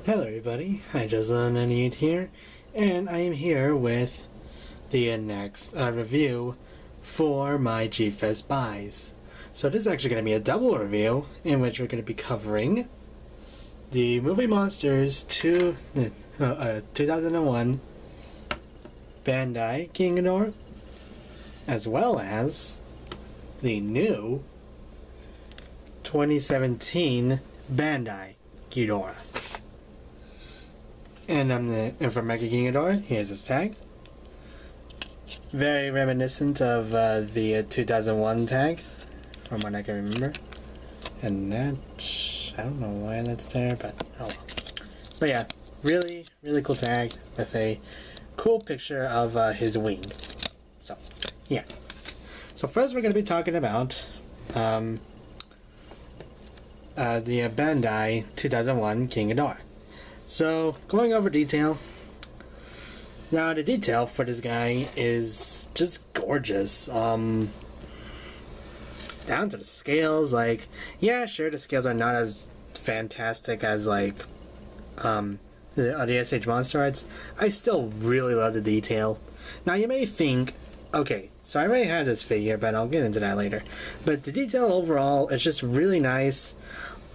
Hello everybody, hi Jocelyn98 here, and I am here with the next review for my G-Fest buys. So this is actually going to be a double review in which we're going to be covering the Movie Monsters 2001 Bandai King Ghidorah, as well as the new 2017 Bandai Ghidorah. And from Mecha-King Ghidorah, here's his tag. Very reminiscent of the 2001 tag, from what I can remember. And that, I don't know why that's there, but oh well. But yeah, really, really cool tag with a cool picture of his wing. So, yeah. So first we're going to be talking about the Bandai 2001 King Ghidorah. So, going over detail. Now, the detail for this guy is just gorgeous. Down to the scales, like, yeah, sure, the scales are not as fantastic as, like, the SH Monster Arts. I still really love the detail. Now, you may think, okay, so I already have this figure, but I'll get into that later. But the detail overall is just really nice.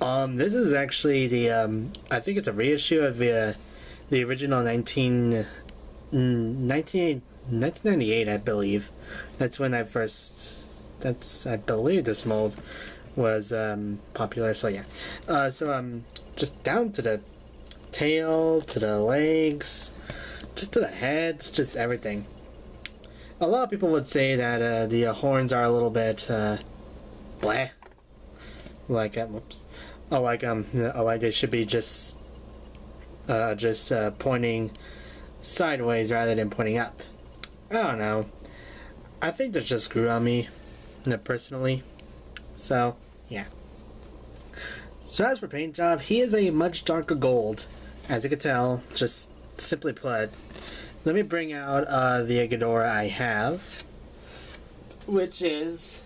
This is actually the, I think it's a reissue of the original 1998, I believe. That's when I believe this mold was, popular, so yeah. Just down to the tail, to the legs, just to the head, just everything. A lot of people would say that, the horns are a little bit, bleh. Like, whoops. Like they should be just pointing sideways rather than pointing up. I don't know. I think that's just grew on me, personally. So, yeah. So as for paint job, he is a much darker gold, as you can tell, just simply put. Let me bring out the Ghidorah I have, which is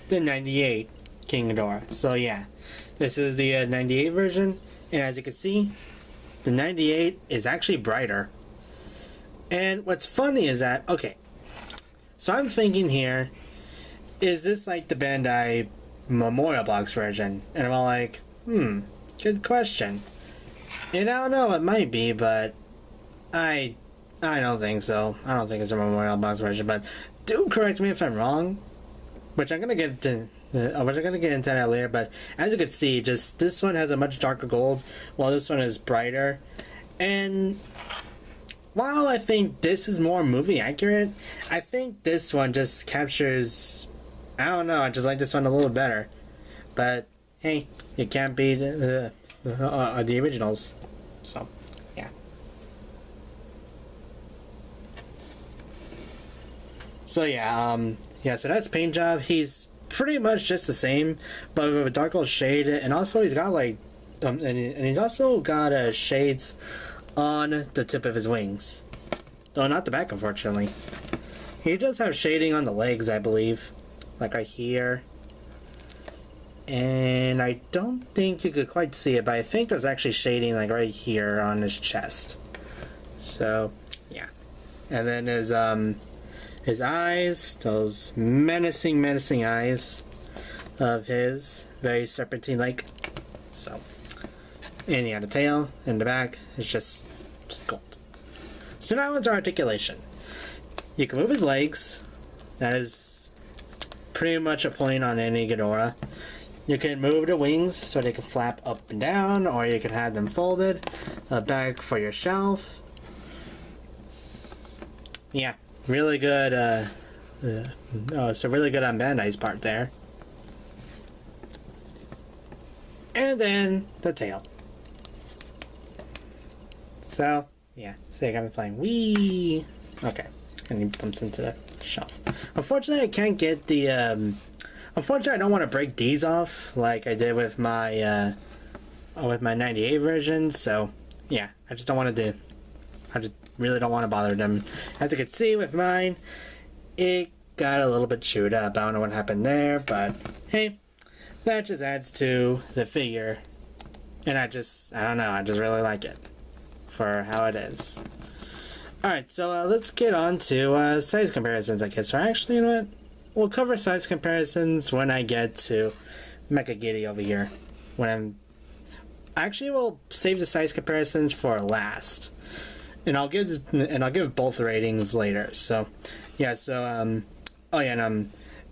the 98 King Ghidorah. So yeah, this is the 98 version, and as you can see, the 98 is actually brighter. And what's funny is that, okay, so I'm thinking here, is this like the Bandai Memorial Box version? And I'm all like, good question. And I don't know, it might be, but I don't think so. I don't think it's a Memorial Box version, but do correct me if I'm wrong. Which I'm gonna get into that later, but as you can see, just this one has a much darker gold, while this one is brighter. And while I think this is more movie accurate, I think this one just captures, I don't know, I just like this one a little better. But hey, you can't beat the originals, so yeah. So yeah, so that's paint job. He's pretty much just the same, but with a darker shade, and also he's got like, and he's also got shades on the tip of his wings. Though not the back, unfortunately. He does have shading on the legs, I believe, like right here. And I don't think you could quite see it, but I think there's actually shading like right here on his chest. So yeah, and then his eyes, those menacing eyes of his, very serpentine-like. So, and yeah, the tail and the back is just gold. So now into articulation. You can move his legs. That is pretty much a point on any Ghidorah. You can move the wings so they can flap up and down, or you can have them folded back for your shelf. Yeah. Really good, so really good on Bandai's part there. And then the tail. So, yeah, so you got me playing wee. Okay, and he bumps into the shelf. Unfortunately, I can't get the, unfortunately, I don't want to break these off like I did with my 98 version, so, yeah, I just don't want to do, I just really don't want to bother them. As you can see with mine, it got a little bit chewed up. I don't know what happened there, but hey, that just adds to the figure And I don't know, I just really like it for how it is. Alright, so let's get on to size comparisons, I guess. Or actually, you know what? We'll cover size comparisons when I get to Mecha-Ghidorah over here. Actually, we'll save the size comparisons for last. And I'll give both ratings later. So, yeah, so, oh yeah,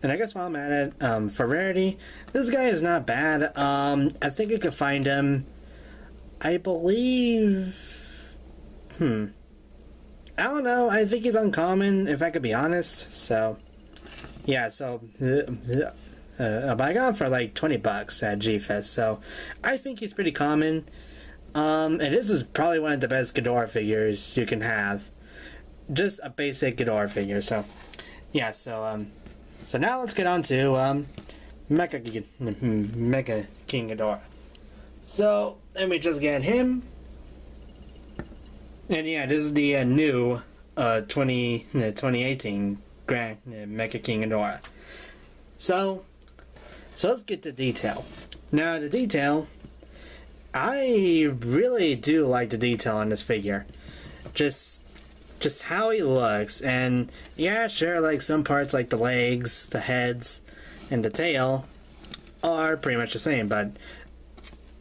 and I guess while I'm at it, for rarity, this guy is not bad. I think I could find him, I believe, I don't know, I think he's uncommon, if I could be honest, so, yeah, so, but I got him for like $20 at G-Fest, so, I think he's pretty common, and this is probably one of the best Ghidorah figures you can have, just a basic Ghidorah figure, so, yeah, so now let's get on to, Mecha-King Ghidorah. So, let me just get him. And yeah, this is the new 2018 Grand Mecha-King Ghidorah. So let's get to detail. Now, the detail, I really do like the detail on this figure. Just how he looks, and yeah, sure, like some parts like the legs, the heads, and the tail are pretty much the same, but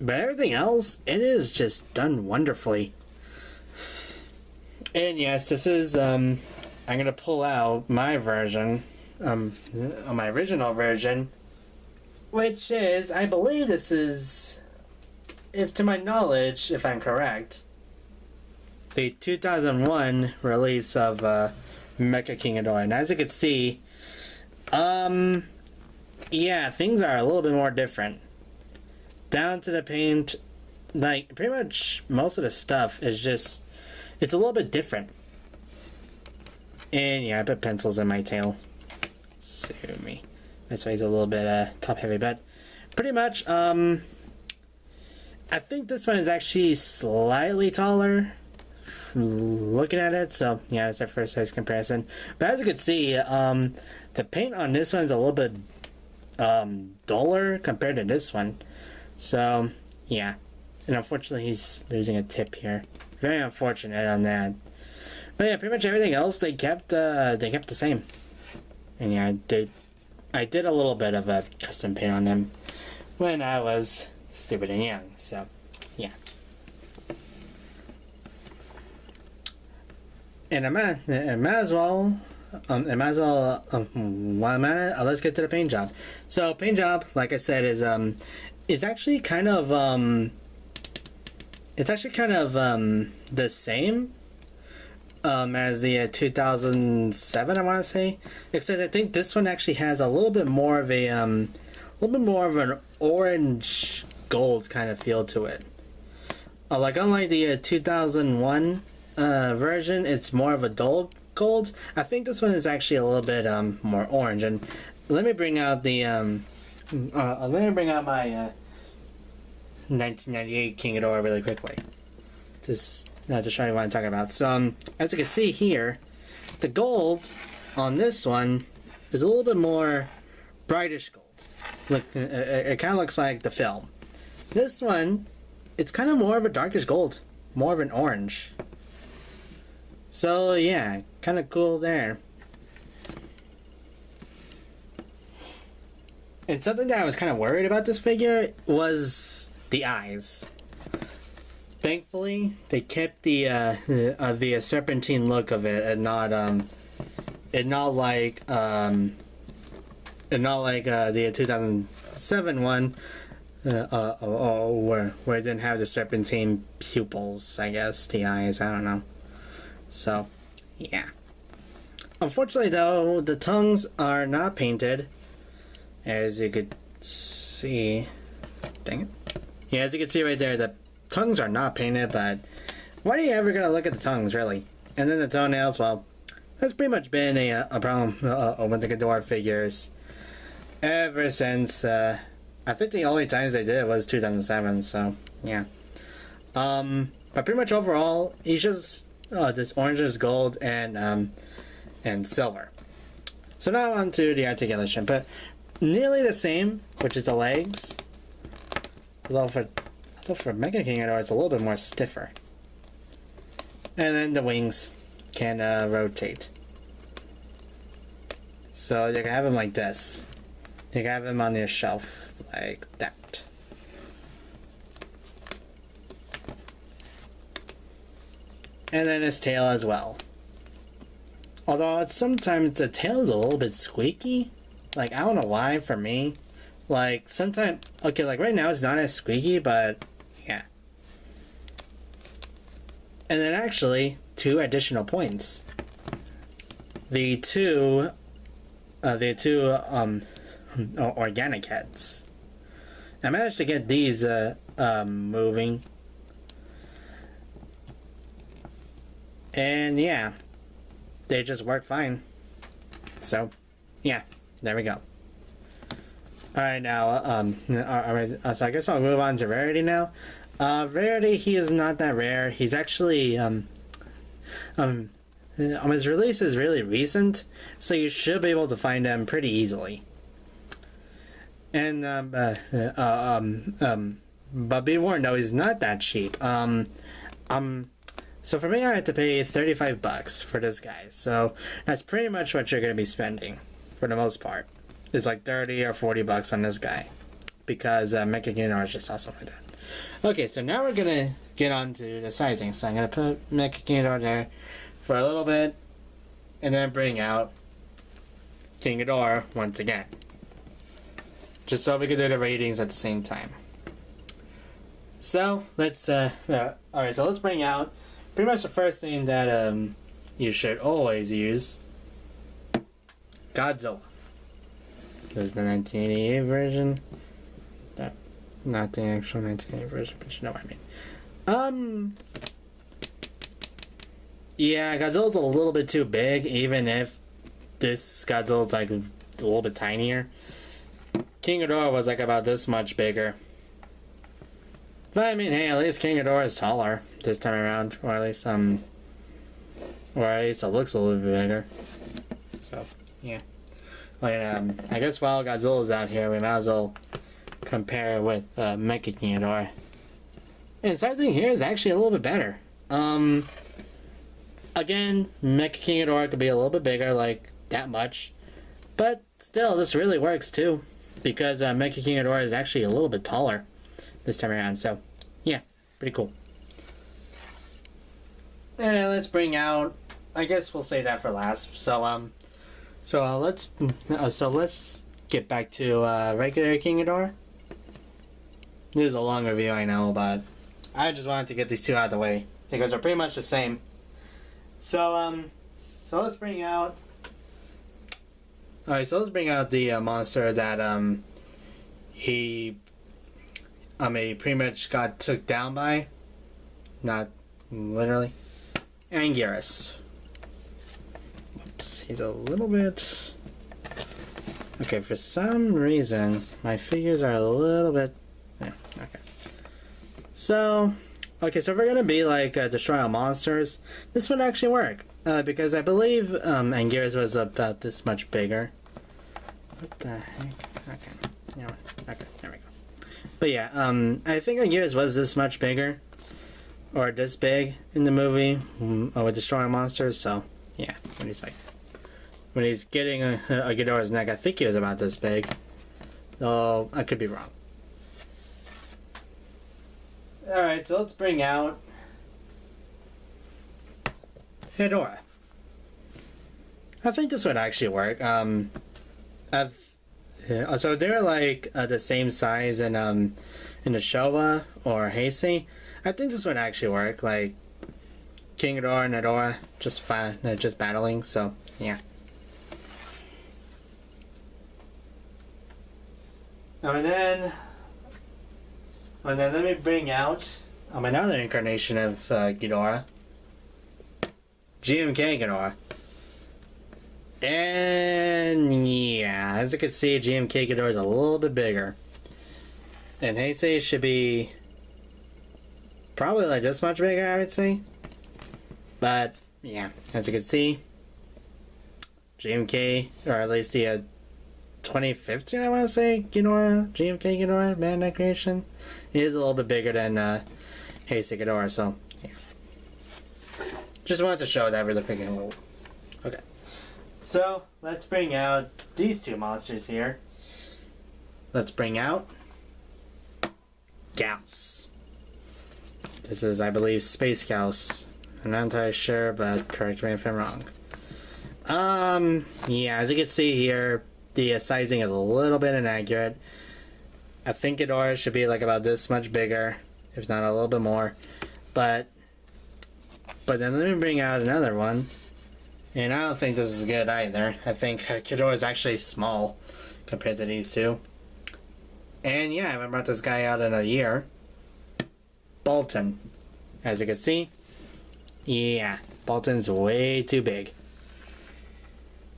everything else, it is just done wonderfully. And yes, this is I'm gonna pull out my version, my original version, which is, I believe this is, if to my knowledge, if I'm correct, the 2001 release of Mecha-King Ghidorah. And as you can see, yeah, things are a little bit more different. Down to the paint, like, pretty much most of the stuff is just, it's a little bit different. And yeah, I put pencils in my tail. Sue me. That's why he's a little bit top heavy, but pretty much, I think this one is actually slightly taller, looking at it, so yeah, that's our first size comparison. But as you can see, the paint on this one's a little bit duller compared to this one, so yeah. And unfortunately he's losing a tip here, very unfortunate on that. But yeah, pretty much everything else they kept the same. And yeah, I did a little bit of a custom paint on them when I was stupid and young, so yeah. And I might as well, while I'm at it, let's get to the paint job. So paint job, like I said, is actually kind of the same as the 2007, I want to say, except I think this one actually has a little bit more of an orange gold kind of feel to it. Like unlike the 2001 version, it's more of a dull gold. I think this one is actually a little bit more orange. And let me bring out the my 1998 King Ghidorah really quickly, just to show you what I'm talking about. So as you can see here, the gold on this one is a little bit more brightish gold. Look, it kind of looks like the film. This one, it's kind of more of a darkish gold, more of an orange. So yeah, kind of cool there. And something that I was kind of worried about this figure was the eyes. Thankfully, they kept the serpentine look of it, and not like the 2007 one, where it didn't have the serpentine pupils. I guess the eyes. I don't know. So, yeah. Unfortunately, though, the tongues are not painted, as you could see. Dang it. Yeah, as you can see right there, the tongues are not painted, but when are you ever going to look at the tongues, really? And then the toenails, well, that's pretty much been a problem with the Ghidorah figures ever since, I think the only times they did it was 2007, so, yeah. But pretty much overall, he's just this orange, gold, and silver. So now on to the articulation, but nearly the same, which is the legs. So for Mecha-King Ghidorah, it's a little bit more stiffer. And then the wings can rotate. So you can have him like this. You can have him on your shelf like that. And then his tail as well. Although sometimes the tail is a little bit squeaky. Like, I don't know why for me. Like, sometimes... Okay, like right now it's not as squeaky, but... Yeah. And then actually, 2 additional points. The two organic heads. I managed to get these moving. And yeah, they just work fine. So, yeah, there we go. Alright, now, alright, so I guess I'll move on to rarity now. Rarity, he is not that rare. He's actually, his release is really recent, so you should be able to find him pretty easily. And, but be warned, though, he's not that cheap. So for me, I had to pay $35 for this guy. So that's pretty much what you're going to be spending, for the most part. It's like $30 or $40 on this guy, because Mecha-King Ghidorah is just awesome like that. Okay, so now we're going to get on to the sizing. So I'm going to put Mecha-King Ghidorah there for a little bit, and then bring out King Ghidorah once again. Just so we can do the ratings at the same time. So, let's, alright, so let's bring out pretty much the first thing that, you should always use. Godzilla. This is the 1988 version. Not the actual 1988 version, but you know what I mean. Yeah, Godzilla's a little bit too big, even if this Godzilla's like a little bit tinier. King Ghidorah was like about this much bigger. But I mean, hey, at least King Ghidorah is taller this time around, or at least it looks a little bit bigger. So, yeah. Like, I guess while Godzilla's out here, we might as well compare it with Mecha-King Ghidorah. And sizing here is actually a little bit better. Again, Mecha-King Ghidorah could be a little bit bigger, like that much. But still, this really works too, because Mecha-King Ghidorah is actually a little bit taller this time around. So, yeah, pretty cool. And let's bring out. I guess we'll say that for last. So let's get back to regular King Ghidorah. This is a long review, I know, but I just wanted to get these two out of the way because they're pretty much the same. So let's bring out. Alright, so let's bring out the monster that he pretty much got took down by. Not literally. Anguirus. Whoops, he's a little bit. Okay, for some reason my figures are a little bit. Yeah, okay. So if we're gonna be like destroy all monsters, this would actually work. Because I believe Anguirus was about this much bigger. What the heck? Okay. Yeah. Okay, there we go. But yeah, I think Anguirus was this much bigger. Or this big in the movie with destroying monsters, so yeah, when he's getting a Ghidorah's neck, I think he was about this big. So I could be wrong. Alright, so let's bring out Ghidorah. I think this would actually work. So they're like the same size in the Showa or Heisei. I think this would actually work. Like King Ghidorah and Ghidorah just battling. So yeah. And then let me bring out another incarnation of Ghidorah. GMK Ghidorah. And yeah, as you can see, GMK Ghidorah is a little bit bigger. And Heisei should be probably like this much bigger, I would say. But yeah, as you can see, GMK, or at least the 2015, I want to say, GMK Ghidorah, Bandai creation, he is a little bit bigger than Heisei Ghidorah, so yeah. Just wanted to show that really quick and little. Okay. So let's bring out these two monsters here. Let's bring out Gauss. This is, I believe, Space Gauss. I'm not entirely sure, but correct me if I'm wrong. Yeah, as you can see here, the sizing is a little bit inaccurate. I think Ghidorah should be like about this much bigger, if not a little bit more. But then let me bring out another one. And I don't think this is good either. I think Ghidorah is actually small compared to these two. And yeah, I haven't brought this guy out in a year. Bolton. As you can see, yeah, Bolton's way too big.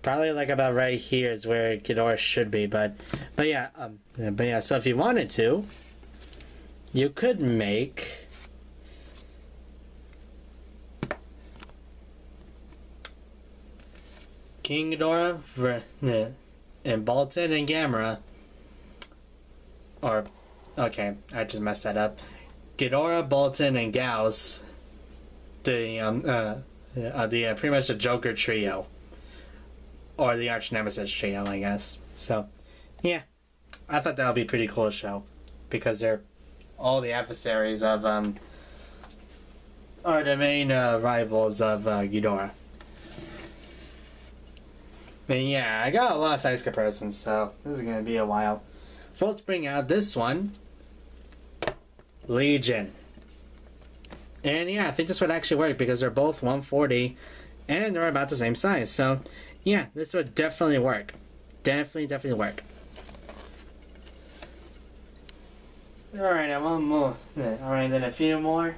Probably like about right here is where Ghidorah should be, but yeah, so if you wanted to, you could make King Ghidorah and Bolton and Gamera, or okay, I just messed that up. Ghidorah, Bolton, and Gauss, the pretty much the Joker trio. Or the Arch Nemesis trio, I guess. So, yeah. I thought that would be pretty cool to show. Because they're all the adversaries of, are the main rivals of Ghidorah. And yeah, I got a lot of size comparisons, so this is going to be a while. So let's bring out this one. Legion. And yeah, I think this would actually work because they're both 140 and they're about the same size. So, yeah, this would definitely work. Definitely work. Alright, I want more. Alright, then a few more.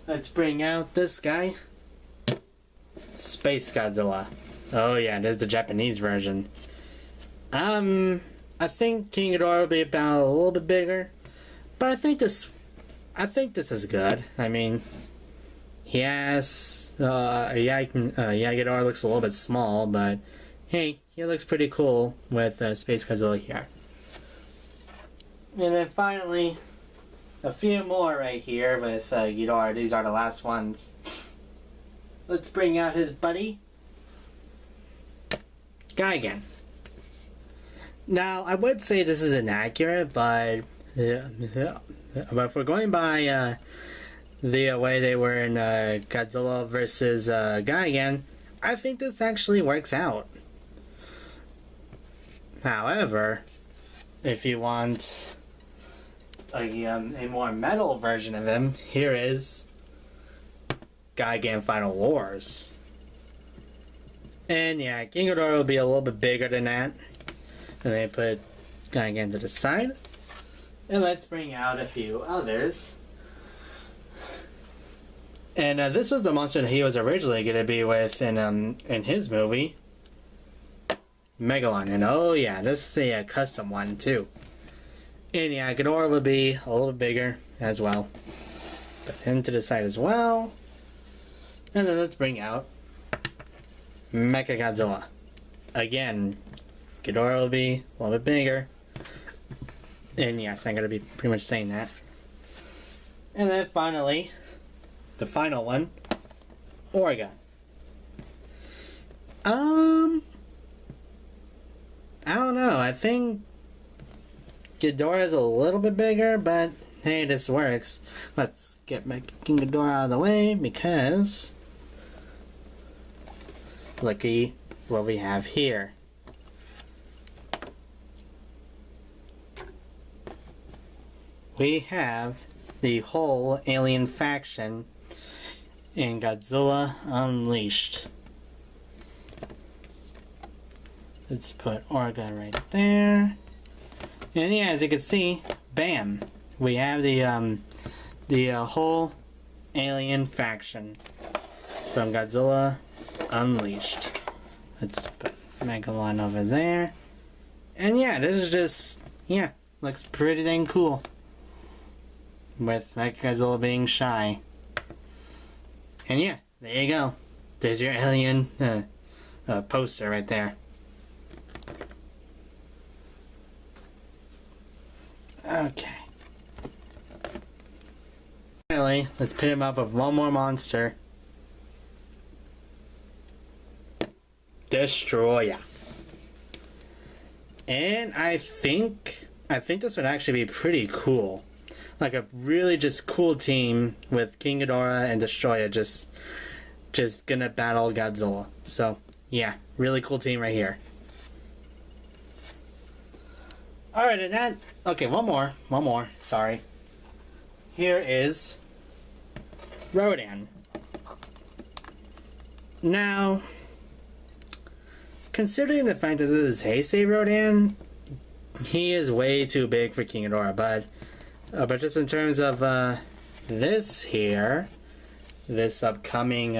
Let's bring out this guy. Space Godzilla. Oh yeah, there's the Japanese version. I think King Ghidorah will be about a little bit bigger. But I think this is good. I mean, yes, Ghidorah looks a little bit small, but hey, he looks pretty cool with Space Godzilla here. And then finally, a few more right here with Ghidorah. These are the last ones. Let's bring out his buddy, Gigan. Now, I would say this is inaccurate, but if we're going by the way they were in Godzilla versus Gigan, I think this actually works out. However, if you want a more metal version of him, here is Gigan Final Wars. And yeah, King Ghidorah will be a little bit bigger than that. And they put Gigan to the side. And let's bring out a few others. And this was the monster that he was originally going to be with in his movie, Megalon. And oh yeah, this is a custom one too. And yeah, Ghidorah would be a little bit bigger as well. Put him to the side as well. And then let's bring out Mecha-Godzilla. Again, Ghidorah will be a little bit bigger. And yes, I'm going to be pretty much saying that. And then finally, the final one, Orga. I don't know. I think Ghidorah is a little bit bigger, but hey, this works. Let's get King Ghidorah out of the way because looky what we have here. We have the whole alien faction in Godzilla Unleashed. Let's put Orga right there. And yeah, as you can see, bam, we have the whole alien faction from Godzilla Unleashed. Let's put Megalon over there. And yeah, this is just, yeah, looks pretty dang cool. With Mechagodzilla being shy. And yeah, there you go. There's your alien poster right there. Okay. finally, let's pit him up with one more monster. Destroyer. And I think this would actually be pretty cool. Like a really just cool team with King Ghidorah and Destroyer just gonna battle Godzilla. So yeah, really cool team right here. Alright, and that... Okay, one more. Sorry. Here is Rodan. Now, considering the fact that this is Heisei Rodan, he is way too big for King Ghidorah, but just in terms of this here, this upcoming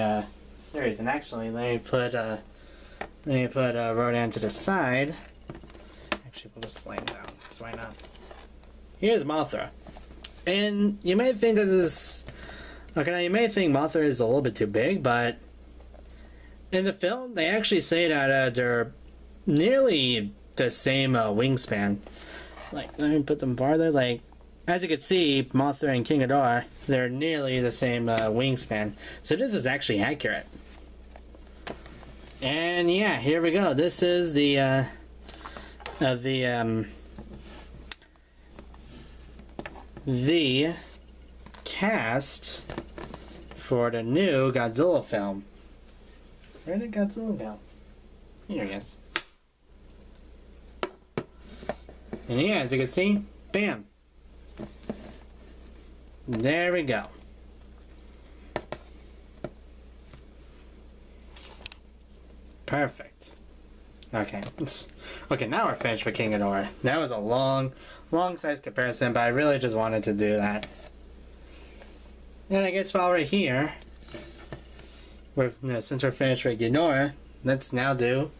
series, and actually let me put Rodan to the side. Actually, we'll just lay it down, because why not? Here's Mothra. And you may think this is... Okay, now you may think Mothra is a little bit too big, but... In the film, they actually say that they're nearly the same wingspan. Like, let me put them farther. Like, as you can see, Mothra and King Ghidorah, they're nearly the same wingspan. So this is actually accurate. And yeah, here we go. This is the cast for the new Godzilla film. Where did Godzilla go? Here he is. And yeah, as you can see, bam. There we go. Perfect. Okay. Okay, now we're finished with King Ghidorah. That was a long size comparison, but I really just wanted to do that. And I guess while we're here, since we're finished with Ghidorah, let's now do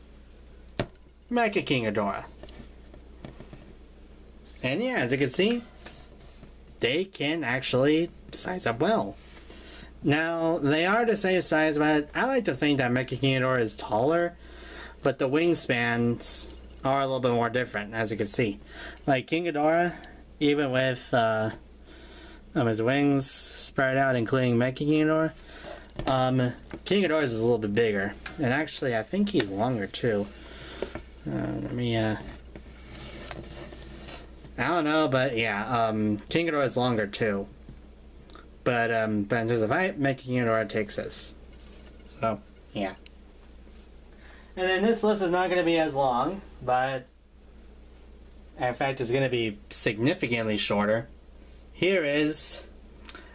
Mecha-King Ghidorah. And yeah, as you can see, they can actually size up well. Now, they are the same size, but I like to think that Mecha-King Ghidorah is taller, but the wingspans are a little bit more different, as you can see. Like King Ghidorah, even with his wings spread out, including Mecha-King Ghidorah, King Ghidorah is a little bit bigger. And actually, I think he's longer too. Let me, I don't know, but yeah, King Ghidorah is longer too. But in terms of height, Mecha-King Ghidorah takes this. So, yeah. And then this list is not going to be as long, but in fact, it's going to be significantly shorter. Here is,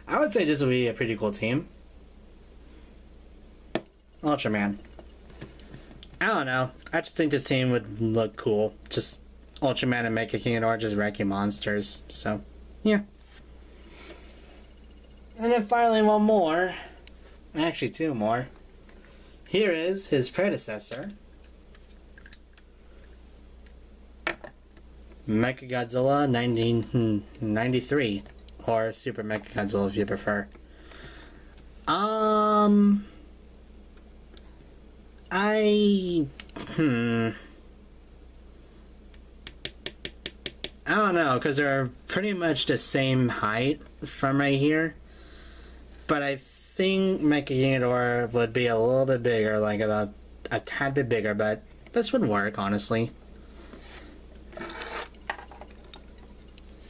I would say this would be a pretty cool team. Ultraman. I don't know. I just think this team would look cool. Just Ultraman and Mecha-King Ghidorah just wrecking monsters. So, yeah. And then finally one more. Actually two more. Here is his predecessor. Mechagodzilla 1993. Or Super Mechagodzilla if you prefer. I don't know, because they're pretty much the same height from right here. But I think Mecha-King Ghidorah would be a little bit bigger, like about a tad bit bigger, but this would work, honestly.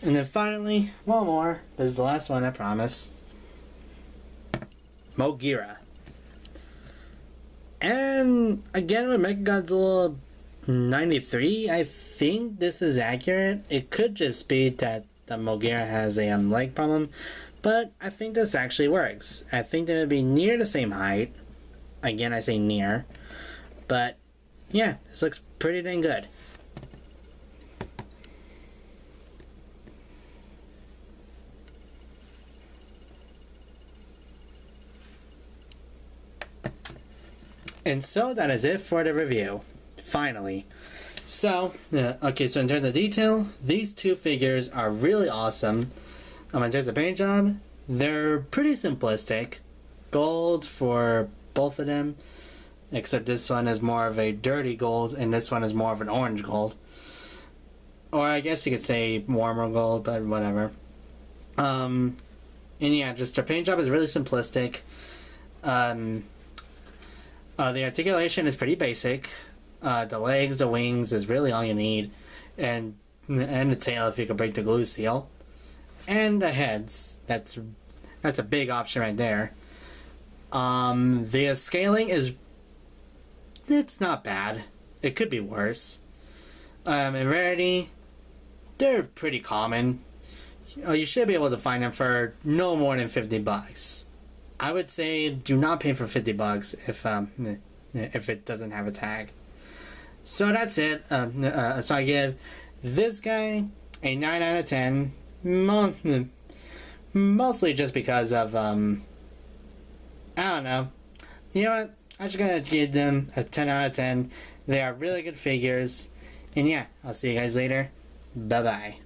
And then finally, one more. This is the last one, I promise. Mogira. And again with Mechagodzilla 93, I think this is accurate. It could just be that the Mogira has a leg problem, but I think this actually works. I think they would be near the same height. Again, I say near. But yeah, this looks pretty dang good. And so that is it for the review. Finally. So, okay, so in terms of detail, these two figures are really awesome. In terms of paint job, they're pretty simplistic. Gold for both of them, except this one is more of a dirty gold, and this one is more of an orange gold. Or I guess you could say warmer gold, but whatever. And yeah, just their paint job is really simplistic. The articulation is pretty basic. The legs, the wings is really all you need. And the tail if you can break the glue seal. And the heads. That's a big option right there. The scaling is... It's not bad. It could be worse. In rarity, they're pretty common. You should be able to find them for no more than $50. I would say do not pay for $50 if it doesn't have a tag. So that's it. So I give this guy a 9 out of 10. Mostly just because of I don't know. You know what? I'm just gonna give them a 10 out of 10. They are really good figures. And yeah, I'll see you guys later. Bye bye.